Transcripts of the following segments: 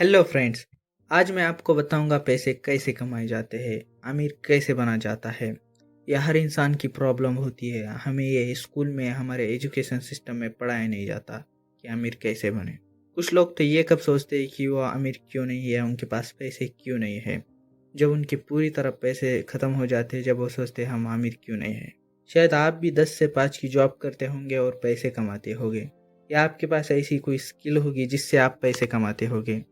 Hello friends. आज मैं आपको बताऊंगा पैसे कैसे कमाए जाते हैं, अमीर कैसे बना जाता है। यह हर इंसान की प्रॉब्लम होती है। हमें ये स्कूल में हमारे एजुकेशन सिस्टम में पढ़ाया नहीं जाता कि अमीर कैसे बने। कुछ लोग तो ये कब सोचते हैं कि वो अमीर क्यों नहीं है, उनके पास पैसे क्यों नहीं है। जब उनके पूरी तरह पैसे ख़त्म हो जाते हैं, जब वो सोचते हैं हम अमीर क्यों नहीं है। शायद आप भी 10 से 5 की जॉब करते होंगे और पैसे कमाते होंगे, या आपके पास ऐसी कोई स्किल होगी जिससे आप पैसे कमाते होंगे।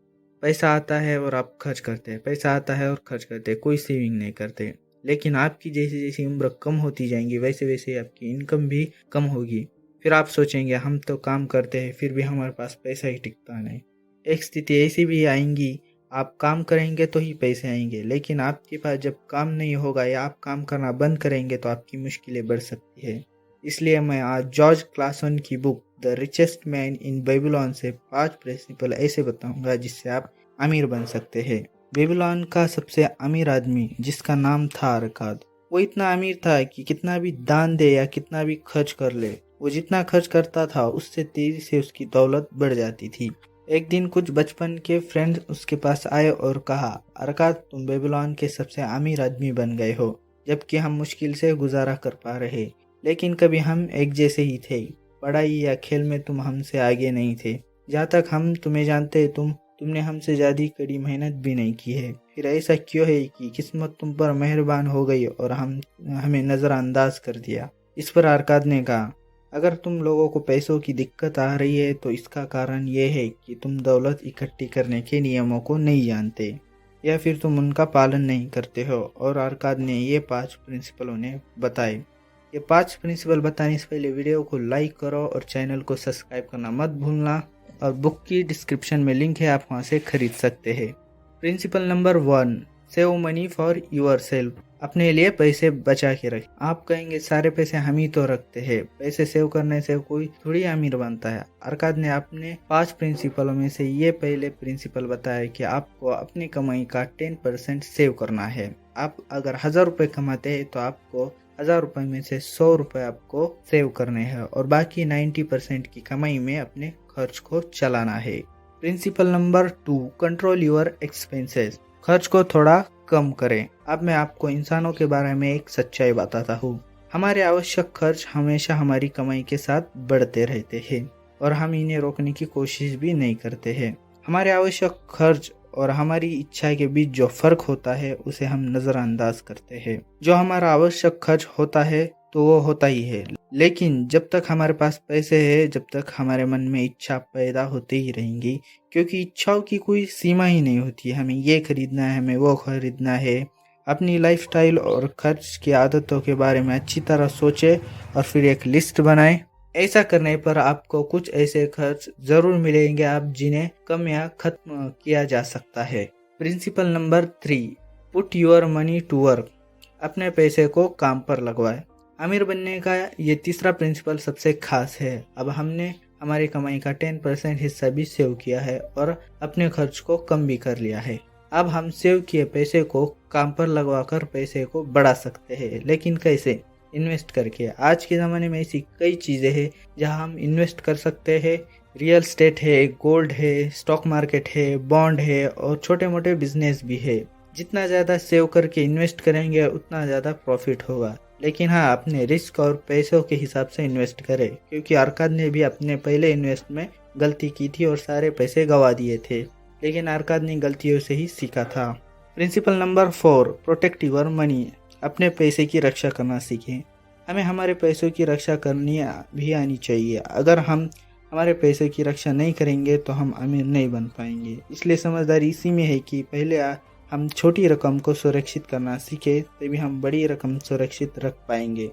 पैसा आता है और आप खर्च करते हैं, पैसा आता है और खर्च करते हैं, कोई सेविंग नहीं करते। लेकिन आपकी जैसे जैसी उम्र कम होती जाएंगी वैसे वैसे आपकी इनकम भी कम होगी। फिर आप सोचेंगे हम तो काम करते हैं फिर भी हमारे पास पैसा ही टिकता नहीं। एक स्थिति ऐसी भी आएंगी, आप काम करेंगे तो ही पैसे आएंगे, लेकिन आपके पास जब काम नहीं होगा या आप काम करना बंद करेंगे तो आपकी मुश्किलें बढ़ सकती है। इसलिए मैं आज जॉर्ज क्लासन की book the richest man in Babylon से 5 प्रिंसिपल ऐसे बताऊंगा जिससे आप अमीर बन सकते हैं। बेबीलोन का सबसे अमीर आदमी जिसका नाम था अरकाद, वो इतना अमीर था कि कितना भी दान दे या कितना भी खर्च कर ले, वो जितना खर्च करता था उससे तेजी से उसकी दौलत बढ़ जाती थी। एक दिन कुछ बचपन के फ्रेंड्स उसके पास आए और कहा, अरकाद तुम बेबीलोन के सबसे अमीर आदमी बन गए हो, जबकि हम मुश्किल से गुजारा कर पा रहे। लेकिन कभी हम एक जैसे ही थे, पढ़ाई या खेल में तुम हमसे आगे नहीं थे। जहाँ तक हम तुम्हें जानते तुमने हमसे ज़्यादा कड़ी मेहनत भी नहीं की है। फिर ऐसा क्यों है कि किस्मत तुम पर मेहरबान हो गई और हमें नज़रअंदाज कर दिया। इस पर अरकाद ने कहा, अगर तुम लोगों को पैसों की दिक्कत आ रही है तो इसका कारण ये है कि तुम दौलत इकट्ठी करने के नियमों को नहीं जानते या फिर तुम उनका पालन नहीं करते हो। और अरकाद ने ये 5 प्रिंसिपल उन्हें बताए। ये 5 प्रिंसिपल बताने से पहले वीडियो को लाइक करो और चैनल को सब्सक्राइब करना मत भूलना। और बुक की डिस्क्रिप्शन में लिंक है, आप वहाँ से खरीद सकते हैं। Principle number 1, save money for your self. अपने लिए पैसे बचा के रखें। आप कहेंगे सारे पैसे हम ही तो रखते हैं, पैसे सेव करने से कोई थोड़ी अमीर बनता है। अरकाद ने अपने 5 प्रिंसिपलों में से ये पहले प्रिंसिपल बताया कि आपको अपनी कमाई का 10% सेव करना है। आप अगर 1000 रुपये कमाते हैं तो आपको 1000 रुपये में से 100 रुपये आपको सेव करने हैं और बाकी 90% की कमाई में अपने खर्च को चलाना है। Principle number 2, control your expenses. खर्च को थोड़ा कम करें। अब मैं आपको इंसानों के बारे में एक सच्चाई बताता हूँ। हमारे आवश्यक खर्च हमेशा हमारी कमाई के साथ बढ़ते रहते हैं और हम इन्हें रोकने की कोशिश भी नहीं करते हैं। हमारे आवश्यक खर्च और हमारी इच्छा के बीच जो फर्क होता है उसे हम नज़रअंदाज करते हैं। जो हमारा आवश्यक खर्च होता है तो वो होता ही है, लेकिन जब तक हमारे पास पैसे है, जब तक हमारे मन में इच्छा पैदा होते ही रहेंगी, क्योंकि इच्छाओं की कोई सीमा ही नहीं होती। हमें ये खरीदना है, हमें वो खरीदना है। अपनी लाइफस्टाइल और खर्च की आदतों के बारे में अच्छी तरह सोचें और फिर एक लिस्ट बनाएं। ऐसा करने पर आपको कुछ ऐसे खर्च जरूर मिलेंगे आप जिन्हें कम या खत्म किया जा सकता है। Principle number 3, put your money to work. अपने पैसे को काम पर लगवाएं। अमीर बनने का ये तीसरा प्रिंसिपल सबसे खास है। अब हमने हमारी कमाई का 10% हिस्सा भी सेव किया है और अपने खर्च को कम भी कर लिया है। अब हम सेव किए पैसे को काम पर लगवाकर पैसे को बढ़ा सकते हैं। लेकिन कैसे? इन्वेस्ट करके। आज के ज़माने में ऐसी कई चीज़ें हैं जहां हम इन्वेस्ट कर सकते हैं। रियल एस्टेट है, गोल्ड है, स्टॉक मार्केट है, बॉन्ड है और छोटे मोटे बिजनेस भी है। जितना ज़्यादा सेव करके इन्वेस्ट करेंगे उतना ज़्यादा प्रॉफिट होगा। लेकिन हाँ, अपने रिस्क और पैसों के हिसाब से इन्वेस्ट करें, क्योंकि अरकाद ने भी अपने पहले इन्वेस्ट में गलती की थी और सारे पैसे गंवा दिए थे। लेकिन अरकाद ने गलतियों से ही सीखा था। Principle number 4, protect your money. अपने पैसे की रक्षा करना सीखें। हमें हमारे पैसों की रक्षा करनी भी आनी चाहिए। अगर हम हमारे पैसे की रक्षा नहीं करेंगे तो हम अमीर नहीं बन पाएंगे। इसलिए समझदारी इसी में है कि पहले हम छोटी रकम को सुरक्षित करना सीखें, तभी हम बड़ी रकम सुरक्षित रख पाएंगे।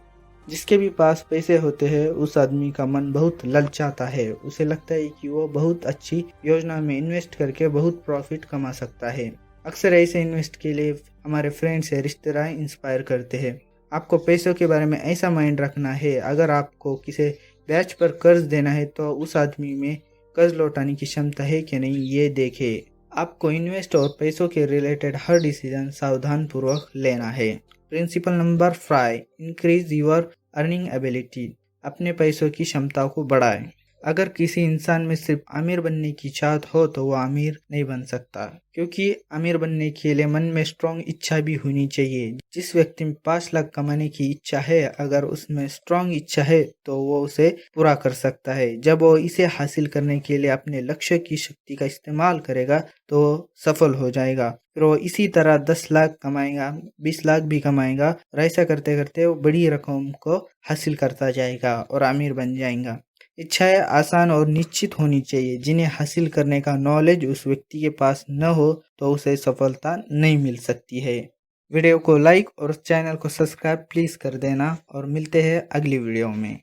जिसके भी पास पैसे होते हैं उस आदमी का मन बहुत ललचाता है। उसे लगता है कि वो बहुत अच्छी योजना में इन्वेस्ट करके बहुत प्रॉफिट कमा सकता है। अक्सर ऐसे इन्वेस्ट के लिए हमारे फ्रेंड्स या रिश्तेदार इंस्पायर करते हैं। आपको पैसों के बारे में ऐसा माइंड रखना है, अगर आपको किसी ब्याज पर कर्ज देना है तो उस आदमी में कर्ज लौटाने की क्षमता है कि नहीं ये देखें। आपको इन्वेस्ट और पैसों के रिलेटेड हर डिसीजन सावधान पूर्वक लेना है। Principle number 5, increase your earning ability. अपने पैसों की क्षमता को बढ़ाएं। अगर किसी इंसान में सिर्फ अमीर बनने की चाहत हो तो वो अमीर नहीं बन सकता, क्योंकि अमीर बनने के लिए मन में स्ट्रॉन्ग इच्छा भी होनी चाहिए। जिस व्यक्ति में 5 लाख कमाने की इच्छा है, अगर उसमें स्ट्रॉन्ग इच्छा है तो वो उसे पूरा कर सकता है। जब वो इसे हासिल करने के लिए अपने लक्ष्य की शक्ति का इस्तेमाल करेगा तो सफल हो जाएगा। फिर वो इसी तरह 10 लाख कमाएगा, 20 लाख भी कमाएगा, और ऐसा करते करते वो बड़ी रकम को हासिल करता जाएगा और अमीर बन जाएगा। इच्छाएं आसान और निश्चित होनी चाहिए, जिन्हें हासिल करने का नॉलेज उस व्यक्ति के पास न हो तो उसे सफलता नहीं मिल सकती है। वीडियो को लाइक और चैनल को सब्सक्राइब प्लीज़ कर देना, और मिलते हैं अगली वीडियो में।